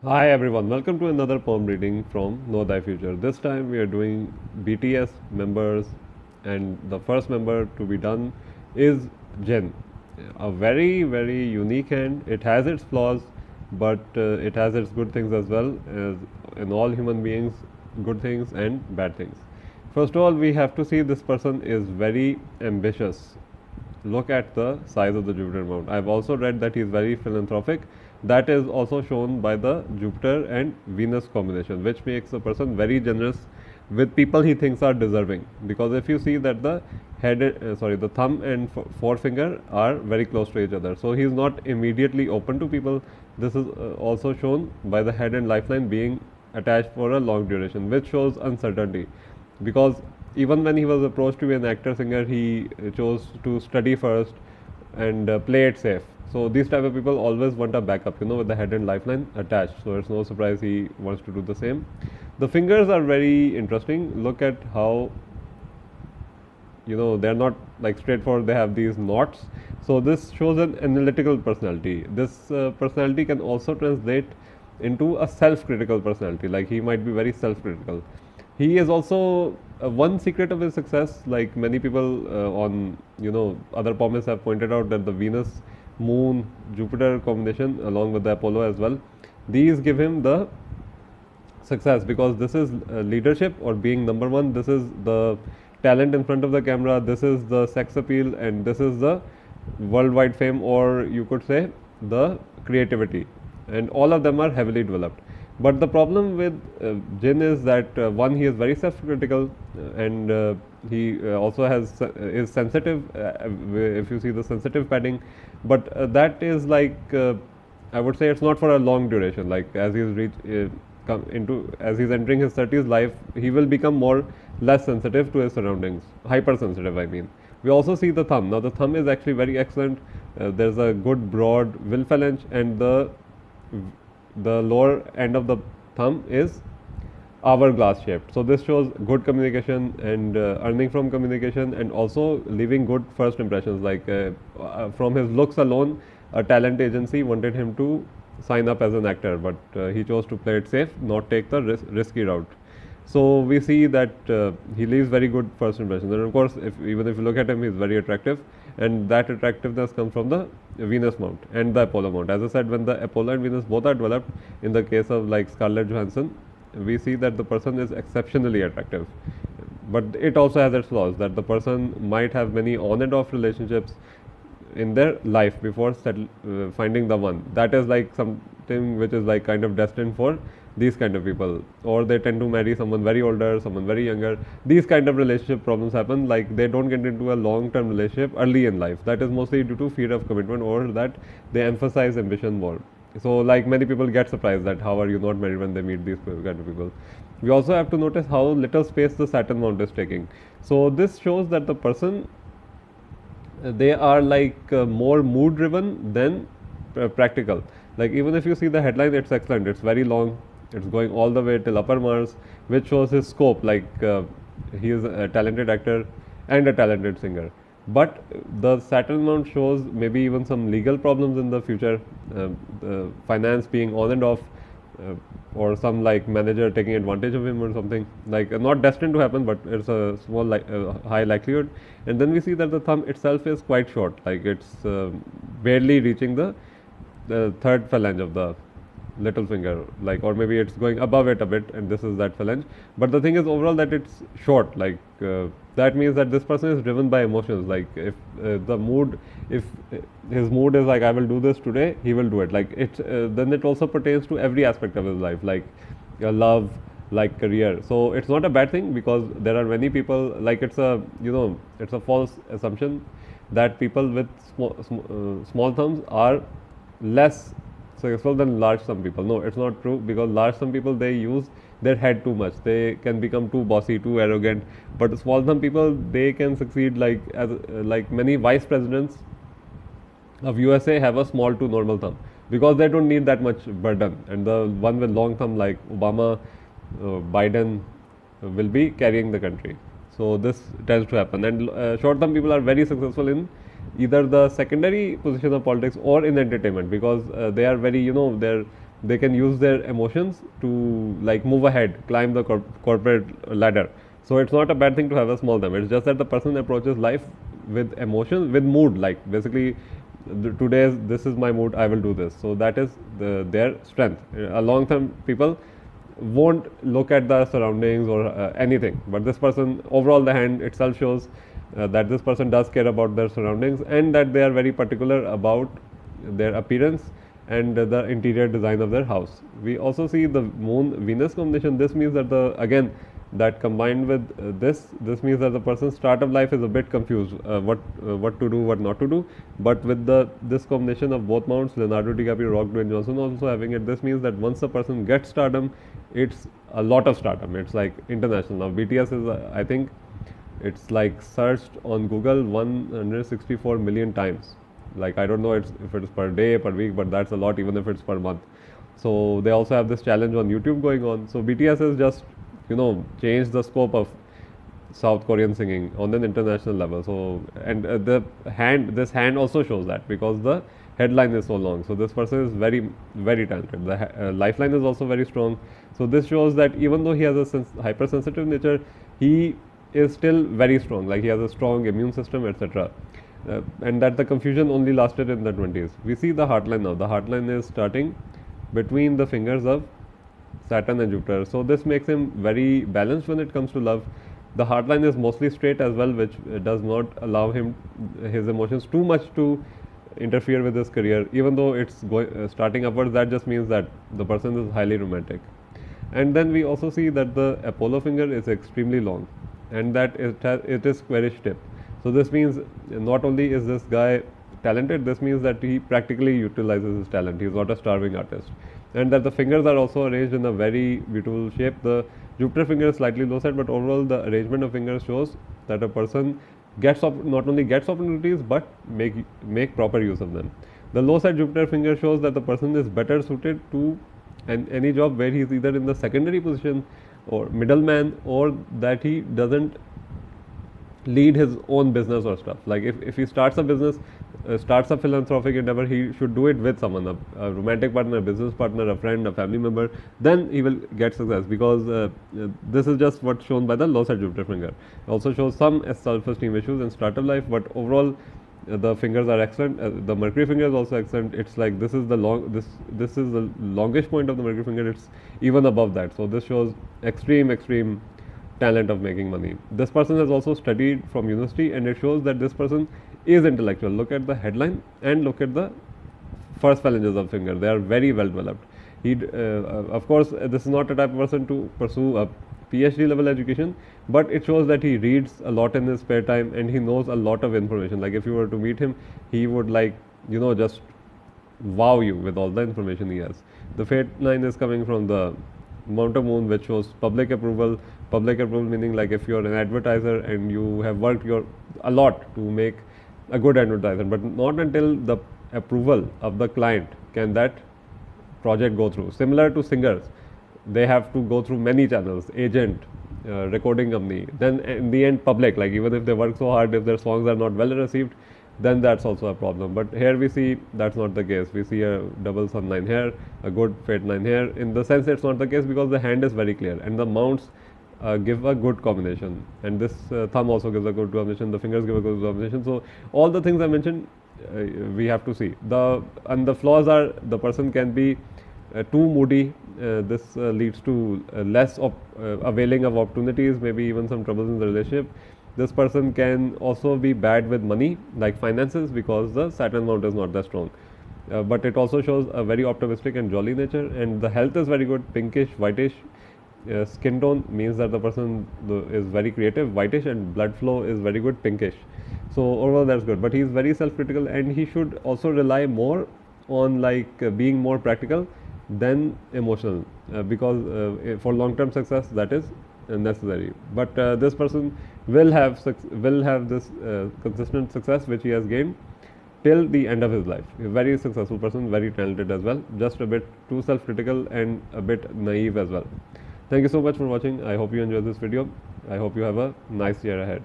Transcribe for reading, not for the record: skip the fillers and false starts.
Hi everyone, welcome to another poem reading from Know Thy Future. This time we are doing BTS members, and the first member to be done is Jin. A very unique hand. It has its flaws, but it has its good things as well, as in all human beings, good things and bad things. First of all, we have to see this person is very ambitious. Look at the size of the Jupiter mount. I've also read that he is very philanthropic. That is also shown by the Jupiter and Venus combination, which makes a person very generous with people he thinks are deserving. Because if you see that the thumb and forefinger are very close to each other, so he is not immediately open to people. This is also shown by the head and lifeline being attached for a long duration, which shows uncertainty. Because even when he was approached to be an actor singer, he chose to study first and play it safe. So these type of people always want a backup, with the head and lifeline attached. So it's no surprise he wants to do the same. The fingers are very interesting. Look at how they're not like straightforward. They have these knots. So this shows an analytical personality. This personality can also translate into a self-critical personality. Like he might be very self-critical. He is also one secret of his success. Like many people on other poems have pointed out that the Venus, Moon, Jupiter combination along with the Apollo as well. These give him the success because this is leadership or being number one. This is the talent in front of the camera. This is the sex appeal, and this is the worldwide fame, or you could say the creativity. And all of them are heavily developed. But the problem with Jin is that one, he is very self-critical, and he also is sensitive. If you see the sensitive padding, but that is like I would say it's not for a long duration. Like as he's as he's entering his 30s life, he will become more less sensitive to his surroundings, hypersensitive. I mean, we also see the thumb. Now the thumb is actually very excellent. There's a good broad will phalange, and the lower end of the thumb is hourglass shaped. So this shows good communication and earning from communication, and also leaving good first impressions. Like from his looks alone, a talent agency wanted him to sign up as an actor, but he chose to play it safe, not take the risky route. So we see that he leaves very good first impressions, and of course, even if you look at him, he's very attractive, and that attractiveness comes from the Venus mount and the Apollo mount. As I said, when the Apollo and Venus both are developed, in the case of like Scarlett Johansson, we see that the person is exceptionally attractive. But it also has its flaws, that the person might have many on and off relationships in their life before finding the one. That is like something which is like kind of destined for these kind of people, or they tend to marry someone very older, someone very younger. These kind of relationship problems happen, like they don't get into a long term relationship early in life. That is mostly due to fear of commitment, or that they emphasize ambition more. So like many people get surprised that how are you not married when they meet these kind of people. We also have to notice how little space the Saturn mount is taking. So this shows that the person, they are like more mood driven than practical. Like even if you see the headline, it's excellent, it's very long, it's going all the way till upper Mars, which shows his scope. Like he is a talented actor and a talented singer. But the Saturn mount shows maybe even some legal problems in the future, finance being on and off, or some like manager taking advantage of him or something, like not destined to happen, but it's a high likelihood. And then we see that the thumb itself is quite short, like it's barely reaching the third phalange of the little finger, like, or maybe it's going above it a bit, and this is that phalange. But the thing is overall that it's short. Like that means that this person is driven by emotions. Like if the mood, if his mood is like I will do this today, he will do it. Like it then it also pertains to every aspect of his life, like love, like career. So it's not a bad thing, because there are many people, like it's a it's a false assumption that people with small thumbs are less successful than large thumb people. No, it's not true, because large thumb people, they use their head too much. They can become too bossy, too arrogant. But small thumb people, they can succeed. Like as like many vice presidents of USA have a small to normal thumb, because they don't need that much burden. And the one with long thumb like Obama, Biden, will be carrying the country. So this tends to happen. And short thumb people are very successful in either the secondary position of politics or in entertainment, because they are very, they're they can use their emotions to like move ahead, climb the corporate ladder. So it's not a bad thing to have a small thumb. It's just that the person approaches life with emotion, with mood. Like basically, today's this is my mood. I will do this. So that is their strength. A long term people won't look at the surroundings or anything. But this person, overall, the hand itself shows that this person does care about their surroundings and that they are very particular about their appearance and the interior design of their house. We also see the Moon Venus combination. This means that that combined with this means that the person's start of life is a bit confused, what to do, what not to do. But with this combination of both mounts, Leonardo DiCaprio, Rock, Dwayne Johnson also having it, this means that once a person gets stardom, it's a lot of stardom. It's like international. Now BTS is I think it's like searched on Google 164 million times. Like I don't know if it's per day, per week, but that's a lot even if it's per month. So they also have this challenge on YouTube going on. So BTS is just changed the scope of South Korean singing on an international level. So and this hand also shows that because the headline is so long. So this person is very very talented. The lifeline is also very strong. So this shows that even though he has a hypersensitive nature, he is still very strong. Like he has a strong immune system, etc. And that the confusion only lasted in the 20s. We see the heartline now. The heartline is starting between the fingers of Saturn and Jupiter. So this makes him very balanced when it comes to love. The heartline is mostly straight as well, which does not allow him his emotions too much to interfere with his career. Even though it's starting upwards, that just means that the person is highly romantic. And then we also see that the Apollo finger is extremely long, and that it is squarish tip. So this means not only is this guy talented, this means that he practically utilizes his talent. He is not a starving artist. And that the fingers are also arranged in a very beautiful shape. The Jupiter finger is slightly low side, but overall the arrangement of fingers shows that a person not only gets opportunities but make proper use of them. The low side Jupiter finger shows that the person is better suited to any job where he is either in the secondary position or middleman, or that he doesn't lead his own business or stuff. Like if he starts a business, starts a philanthropic endeavor, he should do it with someone, a romantic partner, a business partner, a friend, a family member. Then he will get success, because this is just what's shown by the low side Jupiter finger. It also shows some self-esteem issues in startup life, but overall the fingers are excellent. The Mercury finger is also excellent. It's like this is the longest point of the Mercury finger. It's even above that. So this shows extreme talent of making money. This person has also studied from university, and it shows that this person is intellectual. Look at the headline and look at the first phalanges of finger. They are very well developed. Of course, this is not a type of person to pursue a PhD level education, but it shows that he reads a lot in his spare time and he knows a lot of information. Like if you were to meet him, he would just wow you with all the information he has. The fate line is coming from the Mount of Moon, which shows public approval. Public approval meaning like if you're an advertiser and you have worked a lot to make a good advertiser, but not until the approval of the client can that project go through. Similar to singers, they have to go through many channels, agent, recording company, then in the end public. Like even if they work so hard, if their songs are not well received, then that's also a problem. But here we see that's not the case. We see a double sun line here, a good fate line here. In the sense it's not the case because the hand is very clear and the mounts give a good combination, and this thumb also gives a good combination, the fingers give a good combination. So all the things I mentioned we have to see. The flaws are the person can be too moody. This leads to less availing of opportunities, maybe even some troubles in the relationship. This person can also be bad with money, like finances, because the Saturn mount is not that strong. But it also shows a very optimistic and jolly nature, and the health is very good, pinkish, whitish. Skin tone means that the person is very creative, whitish, and blood flow is very good, pinkish. So overall that's good, but he is very self-critical, and he should also rely more on being more practical than emotional, because for long-term success that is necessary. But this person will have this consistent success which he has gained till the end of his life. A very successful person, very talented as well, just a bit too self-critical and a bit naive as well. Thank you so much for watching. I hope you enjoyed this video. I hope you have a nice year ahead.